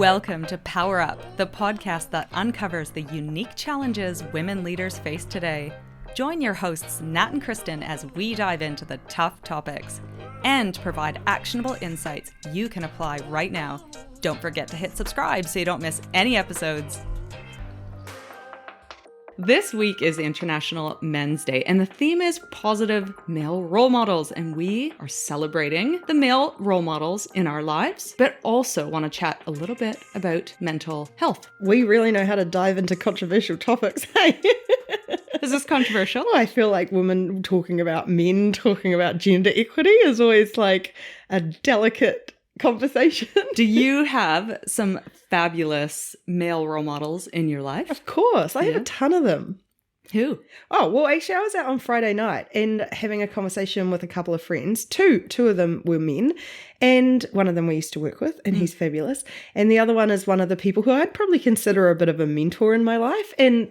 Welcome to Power Up, the podcast that uncovers the unique challenges women leaders face today. Join your hosts Nat and Kristen as we dive into the tough topics and provide actionable insights you can apply right now. Don't forget to hit subscribe so you don't miss any episodes. This week is International Men's Day, and the theme is positive male role models, and we are celebrating the male role models in our lives, but also want to chat a little bit about mental health. We really know how to dive into controversial topics, hey? Is this controversial? Well, I feel like women talking about men, talking about gender equity is always like a delicate conversation. Do you have some fabulous male role models in your life? Of course. I have a ton of them. Who? Oh, well, actually, I was out on Friday night and having a conversation with a couple of friends. Two of them were men, and one of them we used to work with, and he's fabulous. And the other one is one of the people who I'd probably consider a bit of a mentor in my life. And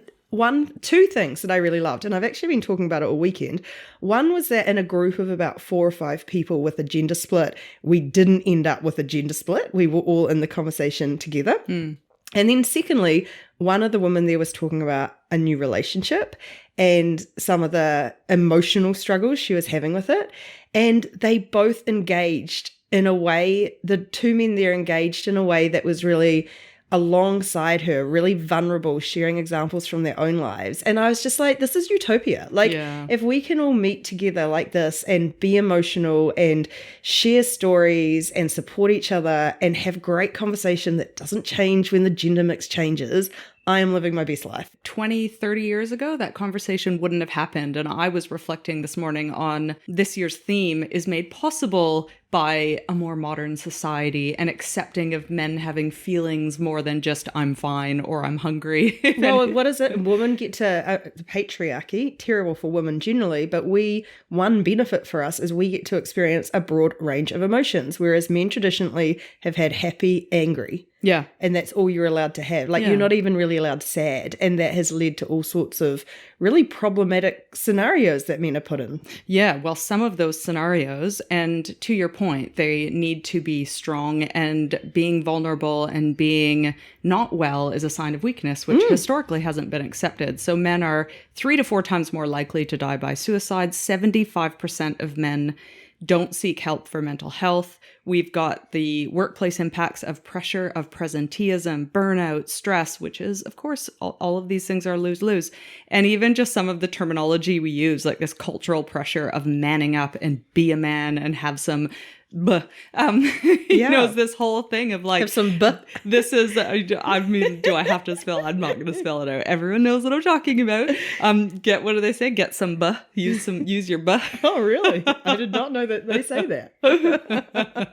two things that I really loved, and I've actually been talking about it all weekend. One was that in a group of about 4 or 5 people with a gender split, we didn't end up with a gender split. We were all in the conversation together. And then secondly, one of the women there was talking about a new relationship and some of the emotional struggles she was having with it. And they both engaged in a way, the two men there engaged in a way that was really alongside her, really vulnerable, sharing examples from their own lives. And I was just like, this is utopia. Like, if we can all meet together like this and be emotional and share stories and support each other and have great conversation that doesn't change when the gender mix changes, I am living my best life. 20, 30 years ago, that conversation wouldn't have happened. And I was reflecting this morning on this year's theme is made possible by a more modern society and accepting of men having feelings more than just I'm fine or I'm hungry. Well, what is it? Women get to the patriarchy, terrible for women generally, but one benefit for us is we get to experience a broad range of emotions, whereas men traditionally have had happy, angry. Yeah. And that's all you're allowed to have. Like, you're not even really allowed sad. And that has led to all sorts of really problematic scenarios that men are put in. Yeah. Well, some of those scenarios, and to your point, they need to be strong, and being vulnerable and being not well is a sign of weakness, which historically hasn't been accepted. So men are 3 to 4 times more likely to die by suicide. 75% of men don't seek help for mental health. We've got the workplace impacts of pressure, of presenteeism, burnout, stress, which is, of course, all of these things are lose-lose. And even just some of the terminology we use, like this cultural pressure of manning up and be a man and have some you know, it's this whole thing of like, have some this is, I mean, do I have to spell? I'm not going to spell it out. Everyone knows what I'm talking about. What do they say? Get some use your Oh, really? I did not know that they say that. I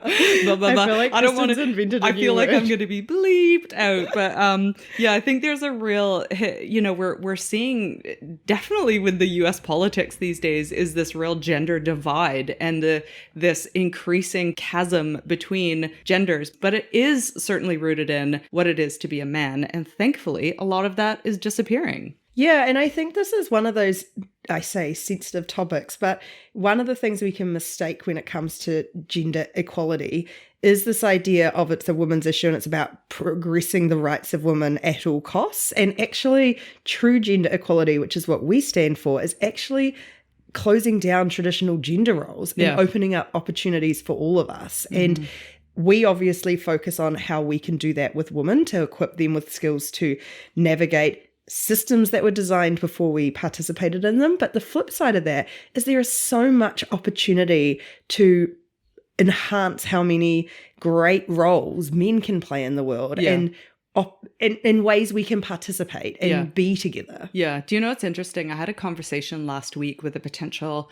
feel like I don't want to, invented a I new feel like word. I'm going to be bleeped out, but yeah, I think there's a real, you know, we're seeing definitely with the US politics these days is this real gender divide and this increasing chasm between genders, but it is certainly rooted in what it is to be a man. And thankfully, a lot of that is disappearing. Yeah, and I think this is one of those, I say, sensitive topics, but one of the things we can mistake when it comes to gender equality is this idea of it's a woman's issue and it's about progressing the rights of women at all costs. And actually, true gender equality, which is what we stand for, is actually closing down traditional gender roles and opening up opportunities for all of us. And we obviously focus on how we can do that with women to equip them with skills to navigate systems that were designed before we participated in them. But the flip side of that is there is so much opportunity to enhance how many great roles men can play in the world and in ways we can participate and be together. Yeah. Do you know what's interesting? I had a conversation last week with a potential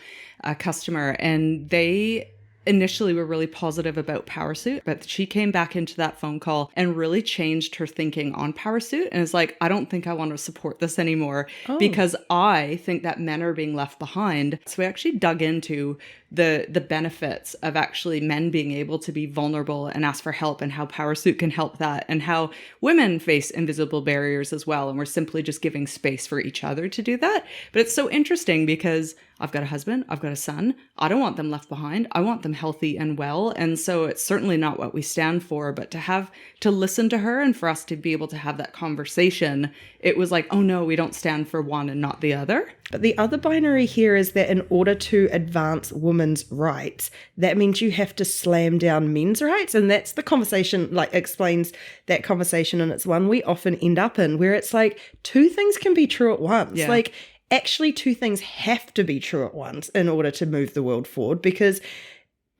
customer, and they initially were really positive about PowerSuit, but she came back into that phone call and really changed her thinking on PowerSuit and is like, I don't think I want to support this anymore because I think that men are being left behind. So we actually dug into the benefits of actually men being able to be vulnerable and ask for help, and how PowerSuit can help that, and how women face invisible barriers as well. And we're simply just giving space for each other to do that. But it's so interesting because I've got a husband, I've got a son. I don't want them left behind. I want them healthy and well. And so it's certainly not what we stand for, but to listen to her and for us to be able to have that conversation, it was like, oh no, we don't stand for one and not the other. But the other binary here is that in order to advance women's rights, that means you have to slam down men's rights. And that's the conversation, like explains that conversation. And it's one we often end up in where it's like two things can be true at once. Yeah. Like actually two things have to be true at once in order to move the world forward. Because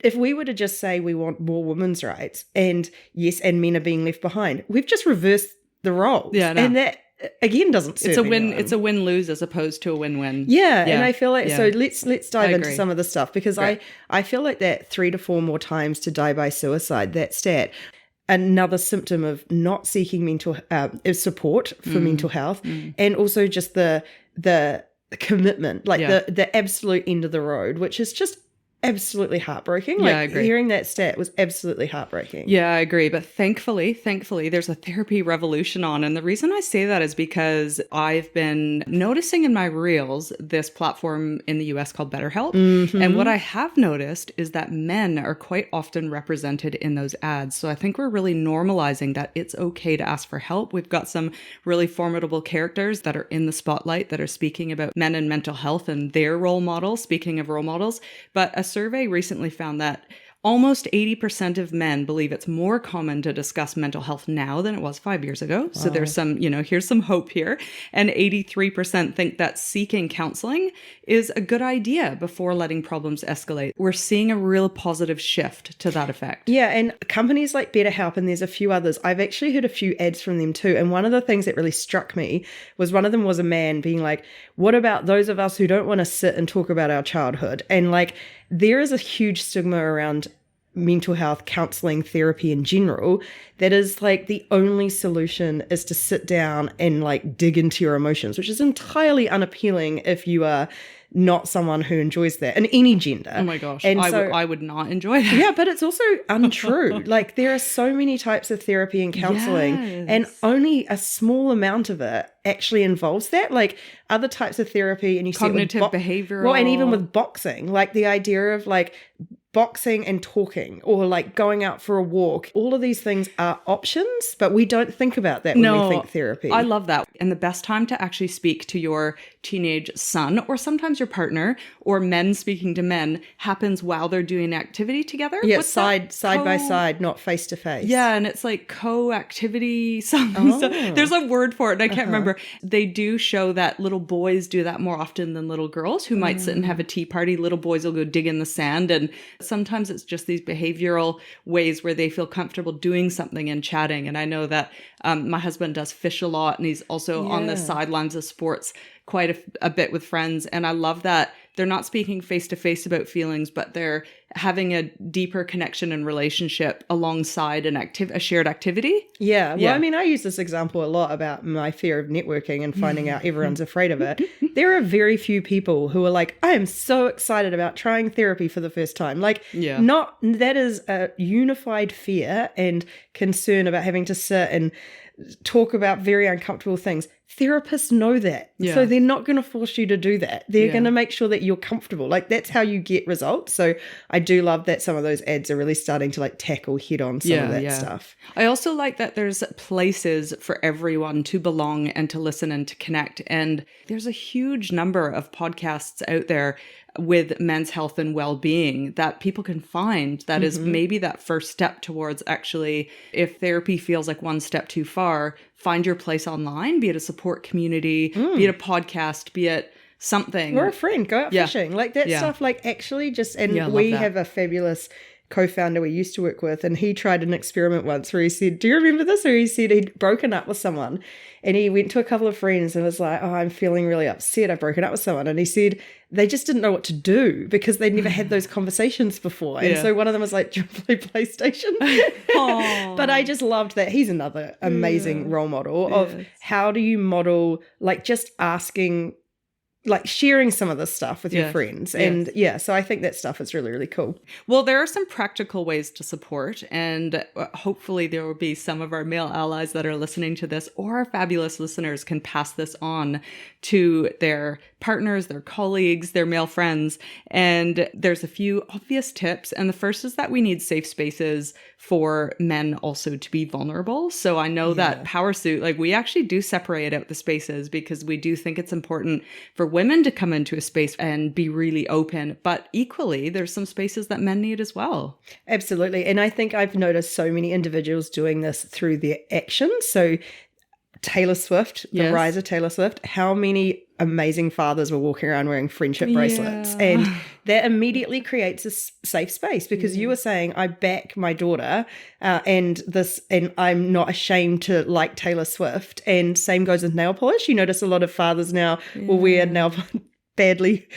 if we were to just say we want more women's rights and yes, and men are being left behind, we've just reversed the roles. Yeah, no. And that again doesn't serve anyone. It's a win-lose as opposed to a win-win. Yeah, and I feel like so let's dive into agree. some of the stuff because Great. I feel like that 3 to 4 more times to die by suicide, that stat, another symptom of not seeking mental is support for mental health and also just the commitment, like the absolute end of the road, which is just absolutely heartbreaking. Yeah, Like I agree. hearing that stat was absolutely heartbreaking. Yeah, I agree. But thankfully, there's a therapy revolution on. And the reason I say that is because I've been noticing in my reels this platform in the US called BetterHelp. Mm-hmm. And what I have noticed is that men are quite often represented in those ads. So I think we're really normalizing that it's okay to ask for help. We've got some really formidable characters that are in the spotlight that are speaking about men and mental health and their role models, speaking of role models. But a survey recently found that almost 80% of men believe it's more common to discuss mental health now than it was 5 years ago. Wow. So there's some, here's some hope here. And 83% think that seeking counseling is a good idea before letting problems escalate. We're seeing a real positive shift to that effect. Yeah, and companies like BetterHelp, and there's a few others, I've actually heard a few ads from them too. And one of the things that really struck me was one of them was a man being like, what about those of us who don't want to sit and talk about our childhood? And like, there is a huge stigma around mental health, counseling, therapy in general, that is like the only solution is to sit down and like dig into your emotions, which is entirely unappealing if you are not someone who enjoys that in any gender. Oh my gosh. And I would not enjoy that. Yeah, but it's also untrue. Like there are so many types of therapy and counseling and only a small amount of it actually involves that. Like other types of therapy and you cognitive see behavioral. Well, and even with boxing, like the idea of like boxing and talking or like going out for a walk, all of these things are options, but we don't think about that when we think therapy. I love that. And the best time to actually speak to your teenage son or sometimes your partner or men speaking to men happens while they're doing activity together. Yeah, side by side, not face to face. Yeah, and it's like co-activity something. So there's a word for it and I can't remember. They do show that little boys do that more often than little girls who might sit and have a tea party. Little boys will go dig in the sand, and sometimes it's just these behavioral ways where they feel comfortable doing something and chatting. And I know that my husband does fish a lot and he's also on the sidelines of sports quite a bit with friends. And I love that they're not speaking face to face about feelings, but they're having a deeper connection and relationship alongside a shared activity. Yeah. Well, I mean, I use this example a lot about my fear of networking and finding out everyone's afraid of it. There are very few people who are like, I am so excited about trying therapy for the first time. Like, that is a unified fear and concern about having to sit and talk about very uncomfortable things. Therapists know that. Yeah. So they're not going to force you to do that. They're going to make sure that you're comfortable. Like that's how you get results. So I do love that some of those ads are really starting to like tackle head on some of that stuff. I also like that there's places for everyone to belong and to listen and to connect. And there's a huge number of podcasts out there with men's health and well-being that people can find that is maybe that first step towards actually, if therapy feels like one step too far, find your place online, be it a support community, be it a podcast, be it something. Or a friend, go out fishing. Like that stuff, like actually just, and we have a fabulous co-founder we used to work with, and he tried an experiment once where he said, do you remember this? Where he said he'd broken up with someone and he went to a couple of friends and was like, oh, I'm feeling really upset, I've broken up with someone. And he said they just didn't know what to do because they'd never had those conversations before. And so one of them was like, do you play PlayStation? But I just loved that. He's another amazing role model of how do you model like just asking like sharing some of this stuff with your Yes. friends. And so I think that stuff is really, really cool. Well, there are some practical ways to support, and hopefully there will be some of our male allies that are listening to this, or our fabulous listeners can pass this on to their partners, their colleagues, their male friends. And there's a few obvious tips. And the first is that we need safe spaces for men also to be vulnerable. So I know that Power Suit, like we actually do separate out the spaces because we do think it's important for women to come into a space and be really open. But equally, there's some spaces that men need as well. Absolutely. And I think I've noticed so many individuals doing this through their actions. So Taylor Swift, the rise of Taylor Swift, how many amazing fathers were walking around wearing friendship bracelets. And that immediately creates a safe space because you were saying, I back my daughter and I'm not ashamed to like Taylor Swift. And same goes with nail polish. You notice a lot of fathers now will wear badly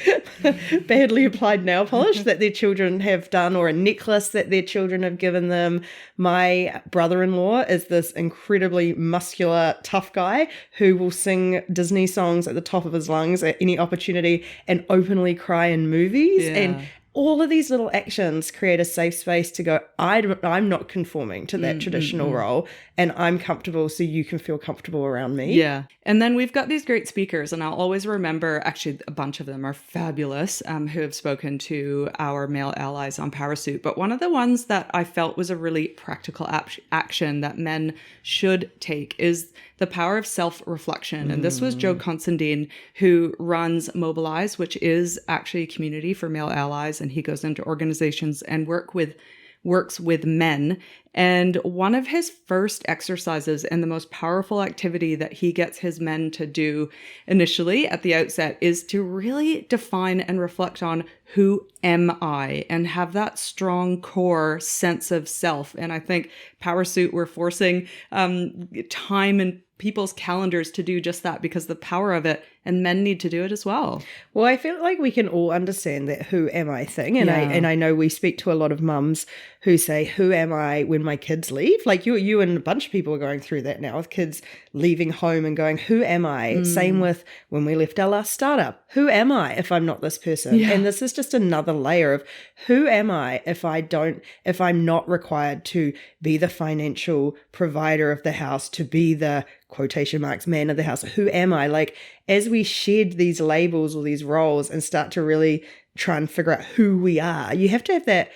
applied nail polish that their children have done, or a necklace that their children have given them. My brother-in-law is this incredibly muscular, tough guy who will sing Disney songs at the top of his lungs at any opportunity and openly cry in movies. And all of these little actions create a safe space to go, I'm not conforming to that traditional role, and I'm comfortable so you can feel comfortable around me. Yeah. And then we've got these great speakers, and I'll always remember, actually a bunch of them are fabulous, who have spoken to our male allies on Power Suit. But one of the ones that I felt was a really practical action that men should take is the power of self-reflection. And this was Joe Considine, who runs Mobilize, which is actually a community for male allies. And he goes into organizations and works with men. And one of his first exercises and the most powerful activity that he gets his men to do initially at the outset is to really define and reflect on who am I, and have that strong core sense of self. And I think Power Suit, we're forcing time and people's calendars to do just that because the power of it, and men need to do it as well. Well, I feel like we can all understand that who am I thing. And I know we speak to a lot of mums who say, who am I when my kids leave? Like you and a bunch of people are going through that now with kids leaving home and going, who am I? Same with when we left our last startup. Who am I if I'm not this person? And this is just another layer of who am I if I'm not required to be the financial provider of the house, to be the quotation marks man of the house. Who am I? Like, as we shed these labels or these roles and start to really try and figure out who we are, you have to have that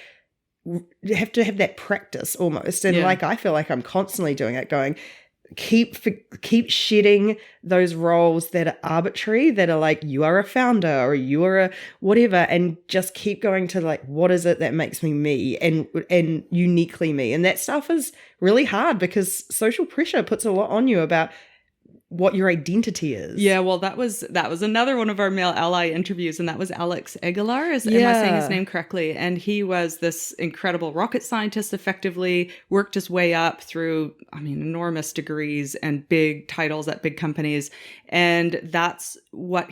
practice almost. And like, I feel like I'm constantly doing it, going, keep shedding those roles that are arbitrary, that are like, you are a founder or you are a whatever, and just keep going to like, what is it that makes me and uniquely me? And that stuff is really hard because social pressure puts a lot on you about what your identity is. Yeah, well, that was another one of our male ally interviews, and that was Alex Aguilar. Am I saying his name correctly? And he was this incredible rocket scientist, effectively worked his way up through, enormous degrees and big titles at big companies. And that's what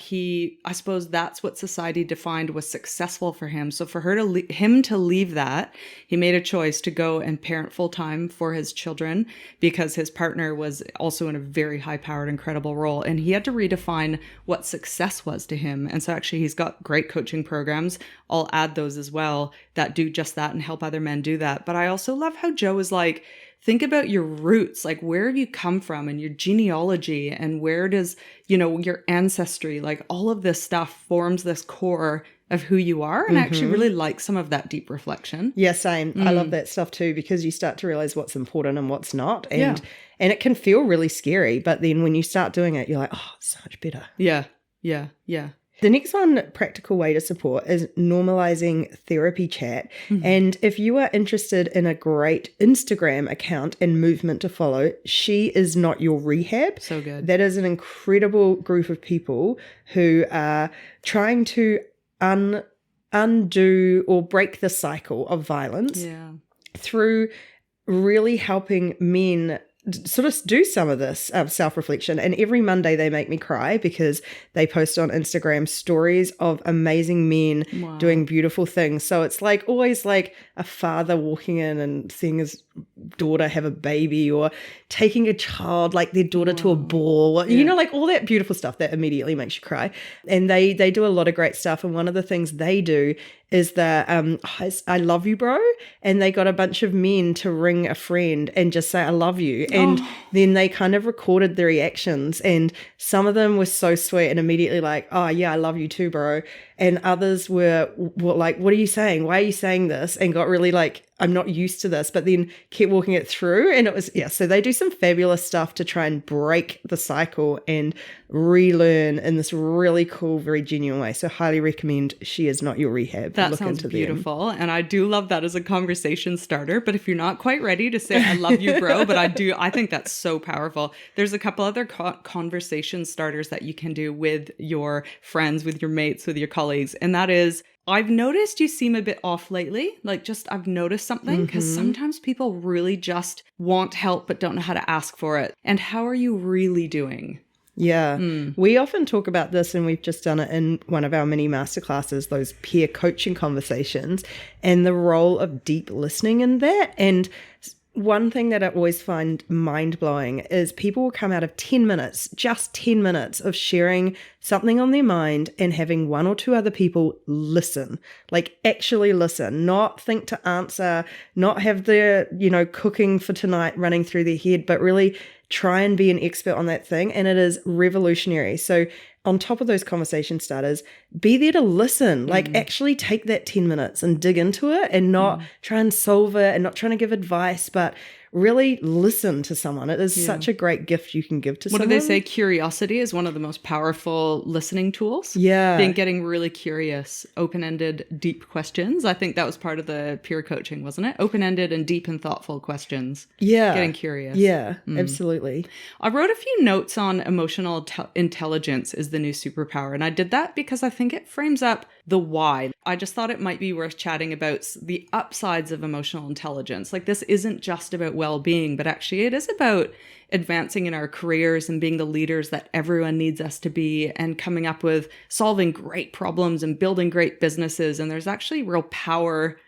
that's what society defined was successful for him. So for him to leave that, he made a choice to go and parent full time for his children because his partner was also in a very high-powered, incredible role, and he had to redefine what success was to him. And so actually he's got great coaching programs. I'll add those as well that do just that and help other men do that. But I also love how Joe is like, think about your roots, like where have you come from and your genealogy, and where does, your ancestry, like all of this stuff forms this core of who you are. And I actually really like some of that deep reflection. Yeah, same. I love that stuff too, because you start to realize what's important and what's not. And it can feel really scary. But then when you start doing it, you're like, oh, it's so much better. Yeah. The next one, practical way to support, is normalising therapy chat. And if you are interested in a great Instagram account and movement to follow, She Is Not Your Rehab. So good. That is an incredible group of people who are trying to undo or break the cycle of violence through really helping men sort of do some of this self-reflection. And every Monday they make me cry because they post on Instagram stories of amazing men doing beautiful things. So it's like always like a father walking in and seeing his daughter have a baby, or taking a child, like their daughter, to a ball, you know, like all that beautiful stuff that immediately makes you cry. And they do a lot of great stuff. And one of the things they do is the I love you, bro. And they got a bunch of men to ring a friend and just say, I love you. And then they kind of recorded the reactions. And some of them were so sweet and immediately like, oh yeah, I love you too, bro. And others were like, what are you saying? Why are you saying this? And got really like, I'm not used to this, but then kept walking it through. And it was, so they do some fabulous stuff to try and break the cycle and relearn in this really cool, very genuine way. So highly recommend She Is Not Your Rehab. That sounds beautiful. And I do love that as a conversation starter. But if you're not quite ready to say, I love you, bro, but I think that's so powerful. There's a couple other conversation starters that you can do with your friends, with your mates, with your colleagues. And that is, I've noticed you seem a bit off lately. Like I've noticed something, because sometimes people really just want help but don't know how to ask for it. And how are you really doing? Yeah, we often talk about this, and we've just done it in one of our mini masterclasses, those peer coaching conversations, and the role of deep listening in that. And one thing that I always find mind-blowing is people will come out of 10 minutes, just 10 minutes of sharing something on their mind and having one or two other people listen, like actually listen, not think to answer, not have the, cooking for tonight running through their head, but really try and be an expert on that thing. And it is revolutionary. So on top of those conversation starters, be there to listen, like actually take that 10 minutes and dig into it, and not try and solve it and not trying to give advice, but really listen to someone. It is such a great gift you can give to someone. What do they say? Curiosity is one of the most powerful listening tools. Yeah. Getting really curious, open-ended, deep questions. I think that was part of the peer coaching, wasn't it? Open-ended and deep and thoughtful questions. Yeah. Getting curious. Yeah, absolutely. I wrote a few notes on emotional intelligence is the new superpower. And I did that because I think it frames up the why. I just thought it might be worth chatting about the upsides of emotional intelligence. Like, this isn't just about well-being, but actually it is about advancing in our careers and being the leaders that everyone needs us to be, and coming up with solving great problems and building great businesses. And there's actually real power,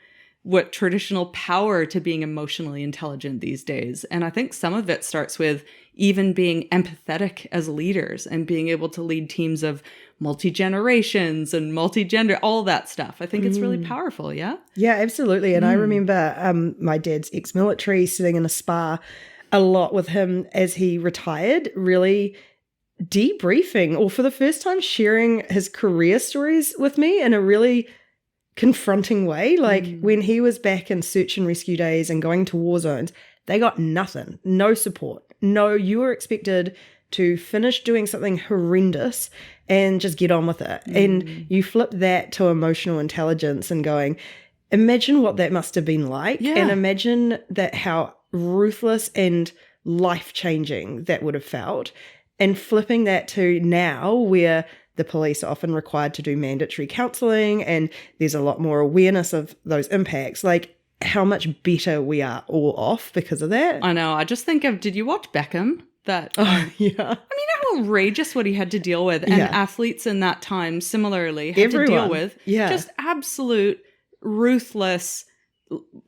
what traditional power, to being emotionally intelligent these days. And I think some of it starts with even being empathetic as leaders and being able to lead teams of multi-generations and multi-gender, all that stuff. I think it's really powerful, yeah? Yeah, absolutely. And I remember my dad's ex-military, sitting in a spa a lot with him as he retired, really debriefing, or for the first time sharing his career stories with me in a really confronting way. Like when he was back in search and rescue days and going to war zones, they got nothing, no support. No, you were expected to finish doing something horrendous and just get on with it. And you flip that to emotional intelligence and going, imagine what that must have been like. Yeah. And imagine that, how ruthless and life-changing that would have felt. And flipping that to now, where the police are often required to do mandatory counselling and there's a lot more awareness of those impacts, like how much better we are all off because of that. I know. I just think of, did you watch Beckham? That yeah. I mean, how outrageous what he had to deal with. And athletes in that time similarly had to deal with just absolute ruthless,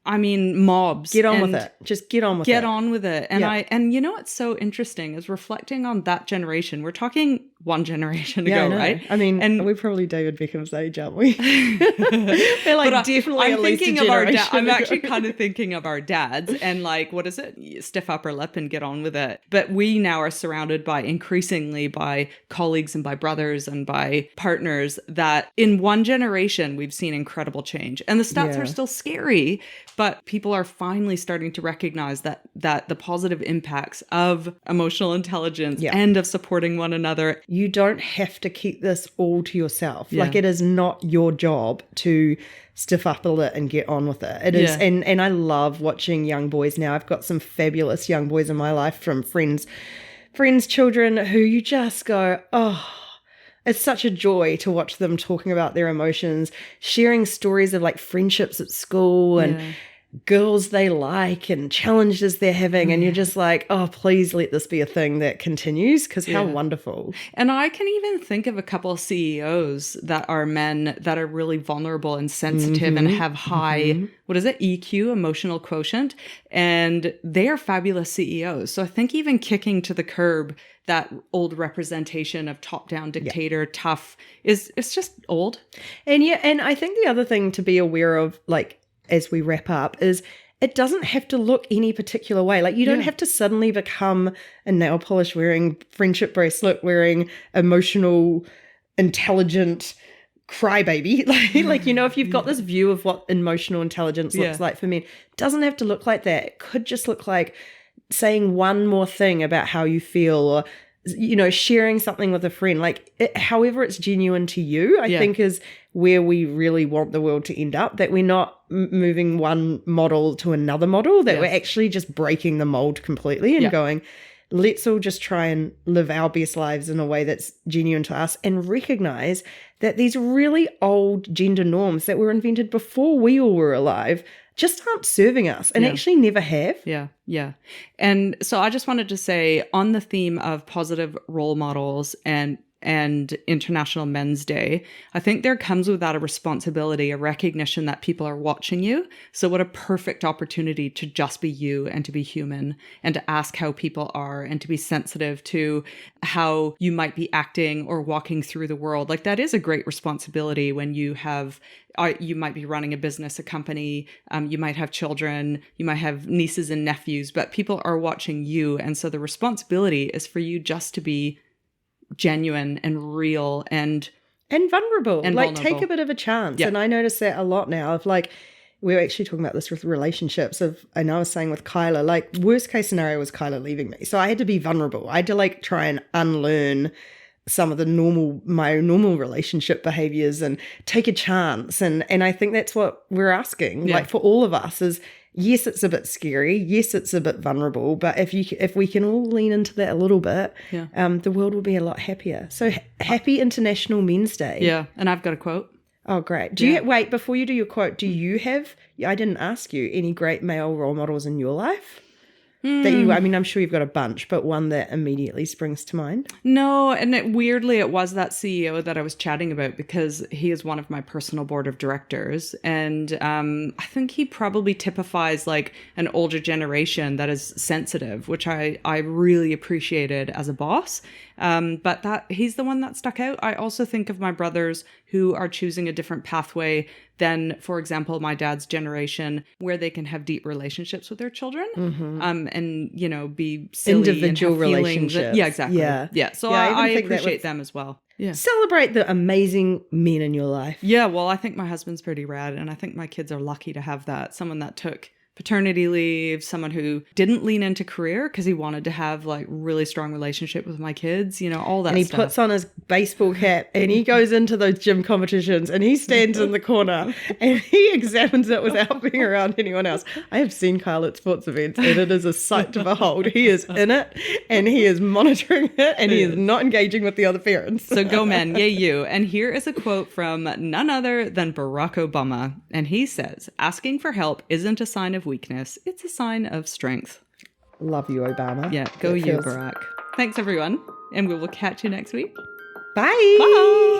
mobs. Get on with it. Just get on with it. Get on with it. And and you know what's so interesting is reflecting on that generation. We're talking one generation ago, right? I mean, and we're probably David Beckham's age, aren't we? We're like definitely I'm at least thinking a of our generation I'm ago. actually kind of thinking of our dads and like, what is it? Stiff upper lip and get on with it. But we now are surrounded by, increasingly, by colleagues and by brothers and by partners that in one generation we've seen incredible change. And the stats are still scary, but people are finally starting to recognize that the positive impacts of emotional intelligence and of supporting one another. You don't have to keep this all to yourself. Like, it is not your job to stiff up a lip and get on with it. It is, and I love watching young boys now. I've got some fabulous young boys in my life from friends' children who you just go, oh, it's such a joy to watch them talking about their emotions, sharing stories of like friendships at school and girls they like and challenges they're having. And you're just like, oh, please let this be a thing that continues, because how wonderful. And I can even think of a couple of CEOs that are men that are really vulnerable and sensitive and have high, what is it, EQ, emotional quotient, and they are fabulous CEOs. So I think even kicking to the curb that old representation of top-down dictator, tough, it's just old. And I think the other thing to be aware of, like, as we wrap up, is it doesn't have to look any particular way. Like, you don't have to suddenly become a nail polish wearing, friendship bracelet wearing, emotional, intelligent crybaby. Like, you know, if you've got this view of what emotional intelligence looks like for men, it doesn't have to look like that. It could just look like saying one more thing about how you feel, or, you know, sharing something with a friend. Like, however it's genuine to you, I think is where we really want the world to end up, that we're not moving one model to another model, that we're actually just breaking the mold completely and going, let's all just try and live our best lives in a way that's genuine to us, and recognize that these really old gender norms that were invented before we all were alive just aren't serving us, and actually never have. Yeah. And so I just wanted to say, on the theme of positive role models and International Men's Day, I think there comes with that a responsibility, a recognition that people are watching you. So what a perfect opportunity to just be you and to be human and to ask how people are and to be sensitive to how you might be acting or walking through the world. Like, that is a great responsibility when you have, you might be running a business, a company, you might have children, you might have nieces and nephews, but people are watching you. And so the responsibility is for you just to be genuine and real and vulnerable, and like vulnerable. Take a bit of a chance. And I notice that a lot now. Of like, we were actually talking about this with relationships, and I was saying with Kyla, like, worst case scenario was Kyla leaving me, so I had to be vulnerable. I had to like try and unlearn some of my normal relationship behaviors and take a chance. And I think that's what we're asking, like, for all of us, is yes, it's a bit scary. Yes, it's a bit vulnerable. But if we can all lean into that a little bit, the world will be a lot happier. So happy International Men's Day. Yeah. And I've got a quote. Oh, great. Wait, before you do your quote, do you have, I didn't ask you, any great male role models in your life? That you, I mean, I'm sure you've got a bunch, but one that immediately springs to mind. No, and weirdly, it was that CEO that I was chatting about, because he is one of my personal board of directors. And I think he probably typifies like an older generation that is sensitive, which I really appreciated as a boss. But that he's the one that stuck out. I also think of my brothers who are choosing a different pathway than, for example, my dad's generation, where they can have deep relationships with their children, and, you know, be silly individual and have relationships. Yeah, exactly. Yeah. So I appreciate them as well. Yeah. Celebrate the amazing men in your life. Yeah. Well, I think my husband's pretty rad, and I think my kids are lucky to have that. Someone that took paternity leave, someone who didn't lean into career because he wanted to have like really strong relationship with my kids, you know, all that stuff. And he puts on his baseball cap and he goes into those gym competitions and he stands in the corner and he examines it without being around anyone else. I have seen Kyle at sports events and it is a sight to behold. He is in it and he is monitoring it and he is not engaging with the other parents. So go men, yay you. And here is a quote from none other than Barack Obama. And he says, "Asking for help isn't a sign of weakness, it's a sign of strength." Love you, Obama. Yeah, go you, Barack. Thanks, everyone, and we will catch you next week. Bye. Bye.